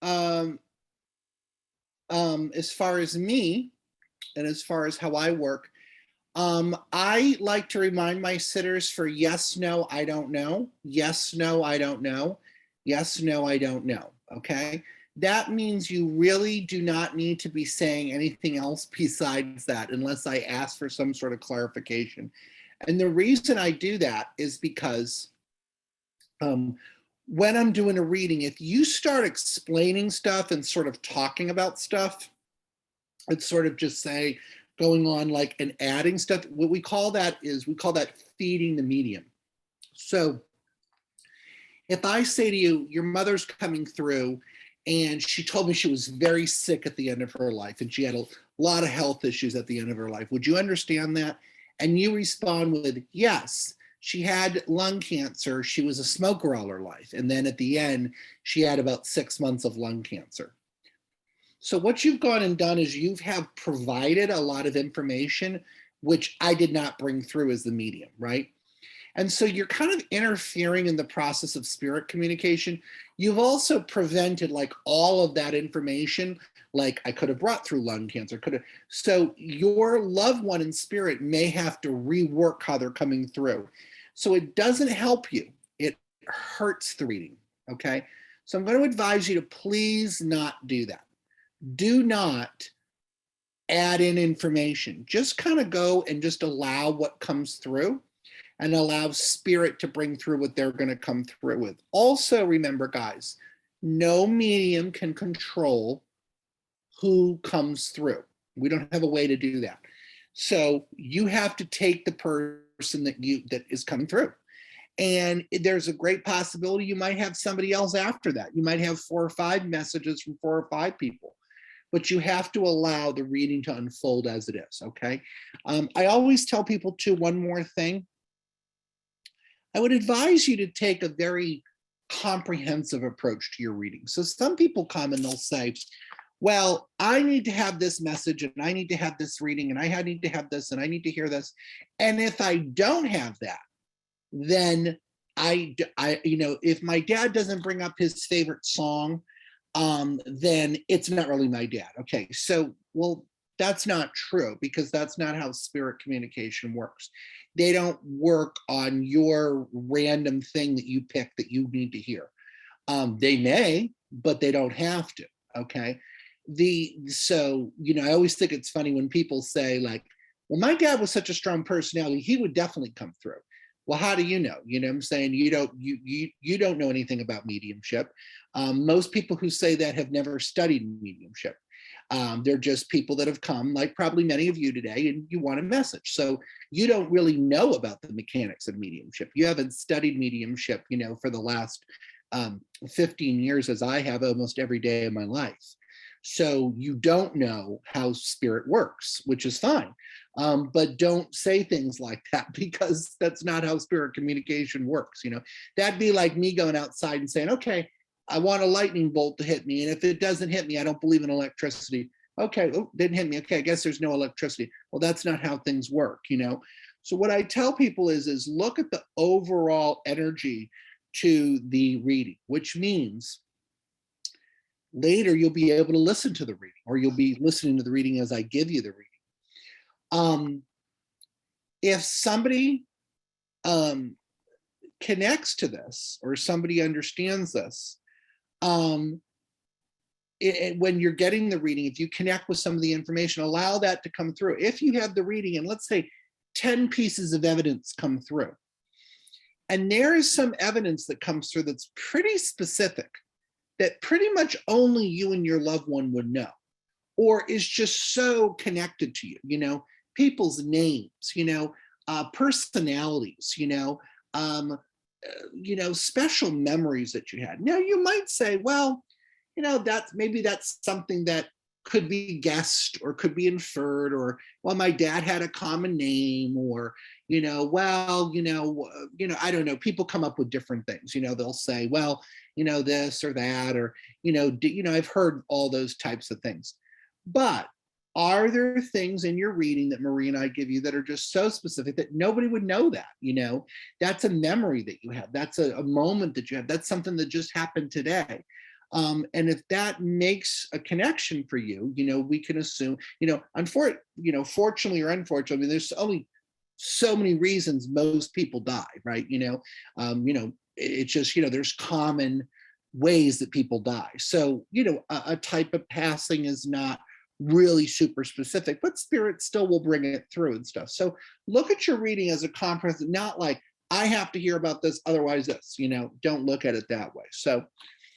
um, as far as me and as far as how I work, I like to remind my sitters for yes, no, I don't know. Yes, no, I don't know. Yes, no, I don't know. Okay. That means you really do not need to be saying anything else besides that unless I ask for some sort of clarification. And the reason I do that is because um, when I'm doing a reading, if you start explaining stuff and sort of talking about stuff, it's sort of just say going on like and adding stuff. What we call that is we call that feeding the medium. So if I say to you, your mother's coming through and she told me she was very sick at the end of her life and she had a lot of health issues at the end of her life, would you understand that? And you respond with, yes, she had lung cancer. She was a smoker all her life. And then at the end, she had about 6 months of lung cancer. So what you've gone and done is you have provided a lot of information, which I did not bring through as the medium, right? And so you're kind of interfering in the process of spirit communication. You've also prevented like all of that information, like I could have brought through lung cancer, could have. So your loved one in spirit may have to rework how they're coming through. So it doesn't help you. It hurts the reading, okay? So I'm going to advise you to please not do that. Do not add in information. Just kind of go and just allow what comes through and allow spirit to bring through what they're going to come through with. Also, remember, guys, no medium can control who comes through. We don't have a way to do that. So you have to take the person that is coming through. And there's a great possibility you might have somebody else after that. You might have 4 or 5 messages from 4 or 5 people. But you have to allow the reading to unfold as it is, okay? I always tell people too, one more thing. I would advise you to take a very comprehensive approach to your reading. So some people come and they'll say, well, I need to have this message and I need to have this reading and I need to have this and I need to hear this. And if I don't have that, then if my dad doesn't bring up his favorite song, then it's not really my dad. Okay, so, well, that's not true because that's not how spirit communication works. They don't work on your random thing that you pick that you need to hear. They may, but they don't have to. Okay. I always think it's funny when people say, like, well, my dad was such a strong personality, he would definitely come through. Well, how do you know? You know what I'm saying? You don't know anything about mediumship. Most people who say that have never studied mediumship. They're just people that have come, like probably many of you today, and you want a message. So you don't really know about the mechanics of mediumship. You haven't studied mediumship, for the last 15 years as I have almost every day of my life. So you don't know how spirit works, which is fine. But don't say things like that because that's not how spirit communication works. That'd be like me going outside and saying, okay, I want a lightning bolt to hit me. And if it doesn't hit me, I don't believe in electricity. Okay, didn't hit me. Okay, I guess there's no electricity. Well, that's not how things work. So what I tell people is look at the overall energy to the reading, which means later you'll be able to listen to the reading, or you'll be listening to the reading as I give you the reading. If somebody connects to this or somebody understands this, when you're getting the reading, if you connect with some of the information, allow that to come through. If you have the reading and let's say 10 pieces of evidence come through, and there is some evidence that comes through that's pretty specific, that pretty much only you and your loved one would know, or is just so connected to you, people's names, personalities, special memories that you had. Now you might say, well, that's something that could be guessed or could be inferred, or, well, my dad had a common name, or, I don't know. People come up with different things, they'll say, well, this or that, or, I've heard all those types of things. But are there things in your reading that Marie and I give you that are just so specific that nobody would know that, that's a memory that you have. That's a moment that you have. That's something that just happened today. And if that makes a connection for you, we can assume, fortunately or unfortunately, I mean, there's only so many reasons most people die, right? It's just, there's common ways that people die. So, a type of passing is not really super specific, but spirit still will bring it through and stuff. So look at your reading as a comprehensive, not like I have to hear about this, otherwise this, don't look at it that way. So